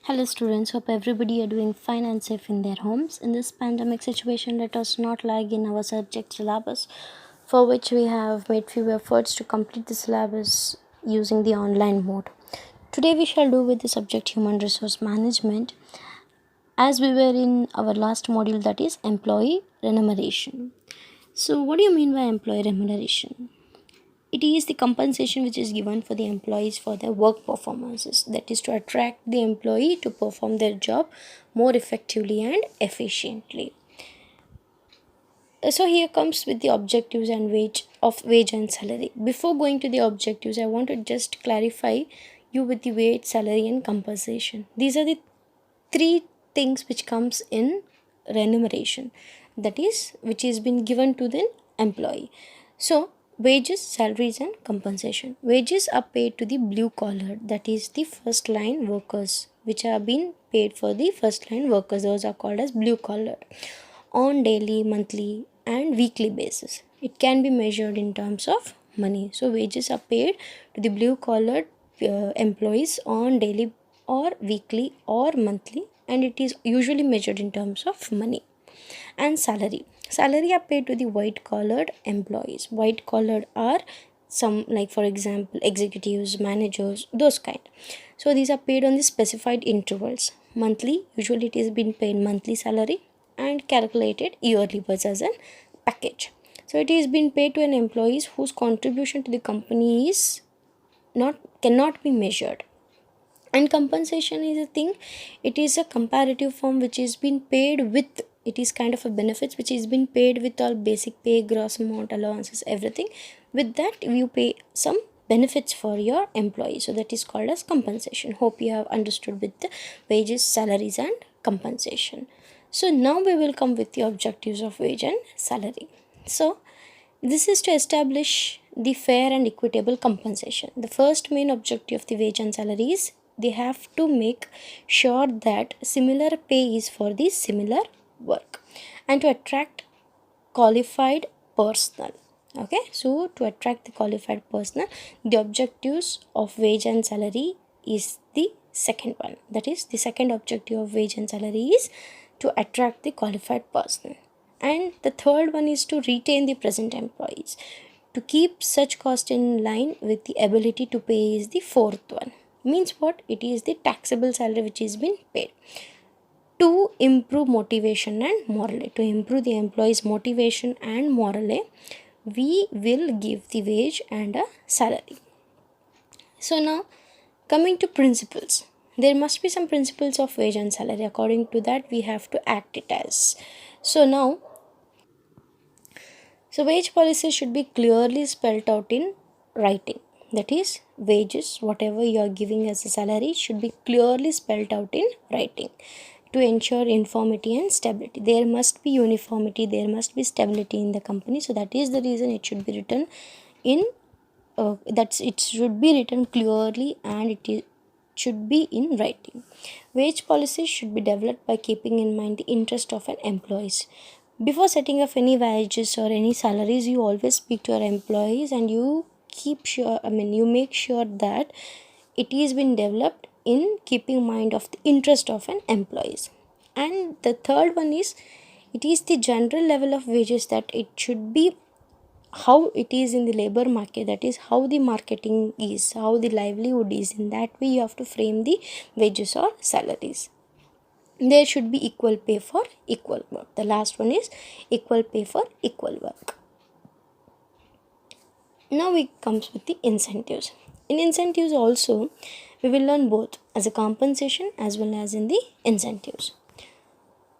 Hello students, hope everybody are doing fine and safe in their homes. In this pandemic situation, let us not lag in our subject syllabus, for which we have made few efforts to complete the syllabus using the online mode. Today we shall do with the subject human resource management, as we were in our last module, that is employee remuneration. So what do you mean by employee remuneration? It is the compensation which is given for the employees for their work performances, that is to attract the employee to perform their job more effectively and efficiently. So here comes with the objectives and wage and salary. Before going to the objectives, I want to just clarify you with the wage, salary and compensation. These are the three things which comes in remuneration, that is which is been given to the employee. So wages, salaries and compensation. Wages are paid to the blue collar, that is the first line workers, which are being paid for the first line workers. Those are called as blue collar, on daily, monthly and weekly basis. It can be measured in terms of money. So wages are paid to the blue collar employees on daily or weekly or monthly, and it is usually measured in terms of money. And salary are paid to the white collared employees. White collared are some, like for example executives, managers, those kind. So these are paid on the specified intervals. Monthly, usually it is being paid monthly salary and calculated yearly basis as a package. So it is being paid to an employees whose contribution to the company is not cannot be measured. And compensation is a thing, it is a comparative form which is being paid with, it is kind of a benefits which is being paid with all basic pay, gross amount, allowances, everything. With that you pay some benefits for your employee, so that is called as compensation. Hope you have understood with the wages, salaries and compensation. So now we will come with the objectives of wage and salary. So this is to establish the fair and equitable compensation. The first main objective of the wage and salary is they have to make sure that similar pay is for the similar work and to attract qualified personnel. Okay, so to attract the qualified personnel, the objectives of wage and salary is the second one. That is, the second objective of wage and salary is to attract the qualified personnel. And the third one is to retain the present employees. To keep such cost in line with the ability to pay is the fourth one. Means what? It is the taxable salary which is being paid. To improve motivation and morale, to improve the employees' motivation and morale, we will give the wage and a salary. So now coming to principles, there must be some principles of wage and salary. According to that we have to act it as. So wage policy should be clearly spelled out in writing. That is, wages, whatever you are giving as a salary, should be clearly spelled out in writing to ensure uniformity and stability. There must be uniformity, there must be stability in the company. So that is the reason it should be written in it should be written clearly, and should be in writing. Wage policy should be developed by keeping in mind the interest of an employees. Before setting up any wages or any salaries, you always speak to your employees and you you make sure that it is been developed in keeping mind of the interest of an employees. And the third one is, it is the general level of wages, that it should be how it is in the labor market, that is how the marketing is, how the livelihood is. In that way you have to frame the wages or salaries. There should be equal pay for equal work. The last one is equal pay for equal work. Now we comes with the incentives. In incentives also we will learn both as a compensation as well as in the incentives.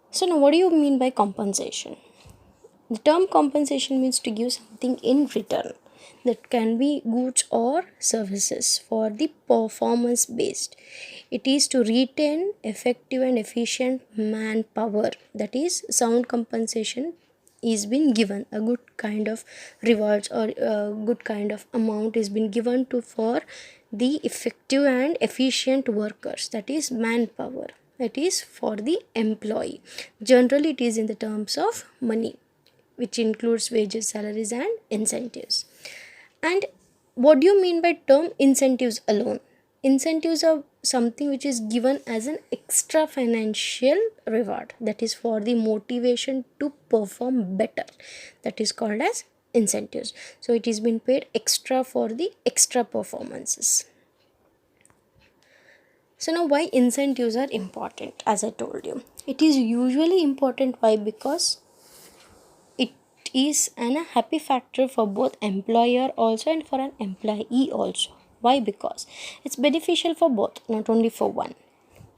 So now what do you mean by compensation? The term compensation means to give something in return, that can be goods or services for the performance based. It is to retain effective and efficient manpower, that is sound compensation is been given. A good kind of rewards or a good kind of amount is been given to for the effective and efficient workers, that is manpower, that is for the employee. Generally it is in the terms of money, which includes wages, salaries and incentives. And what do you mean by term incentives alone? incentives are something which is given as an extra financial reward, that is for the motivation to perform better, that is called as incentives. So it is been paid extra for the extra performances. So now why incentives are important? As I told you, it is usually important. Why? Because it is a happy factor for both employer also and for an employee also. Why? Because it's beneficial for both, not only for one.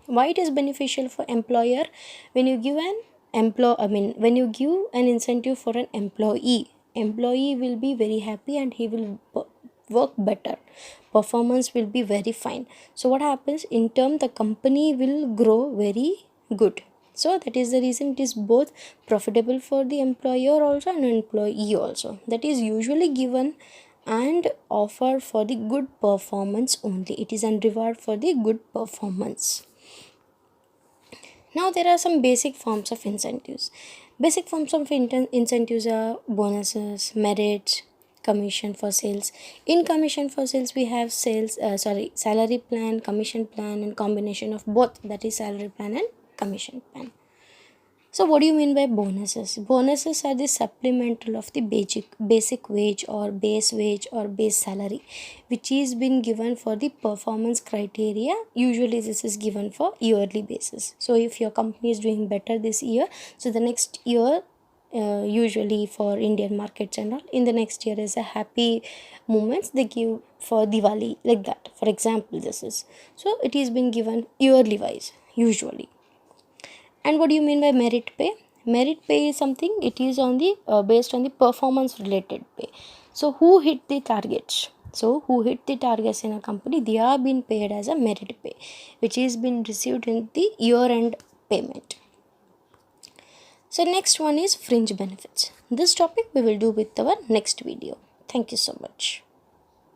Why it is beneficial for employer? When you give an when you give an incentive for an employee will be very happy and he will work better, performance will be very fine. So what happens in term, the company will grow very good. So that is the reason it is both profitable for the employer also and employee also. That is usually given and offer for the good performance only. It is a reward for the good performance. Now there are some basic forms of incentives. Basic forms of incentives are bonuses, merit, commission for sales. In commission for sales, we have salary plan, commission plan, and combination of both, that is salary plan and commission plan. So what do you mean by bonuses? Bonuses are the supplemental of the basic wage or base wage or base salary, which is been given for the performance criteria. Usually this is given for yearly basis. So if your company is doing better this year, so the next year, usually for Indian markets and all, in the next year is a happy moments they give for Diwali, like that. For example, this is, so it is being given yearly wise usually. And what do you mean by merit pay? Merit pay is something, it is on the based on the performance related pay. So who hit the targets? So who hit the targets in a company, they are being paid as a merit pay, which is been received in the year end payment. So next one is fringe benefits. This topic we will do with our next video. Thank you so much.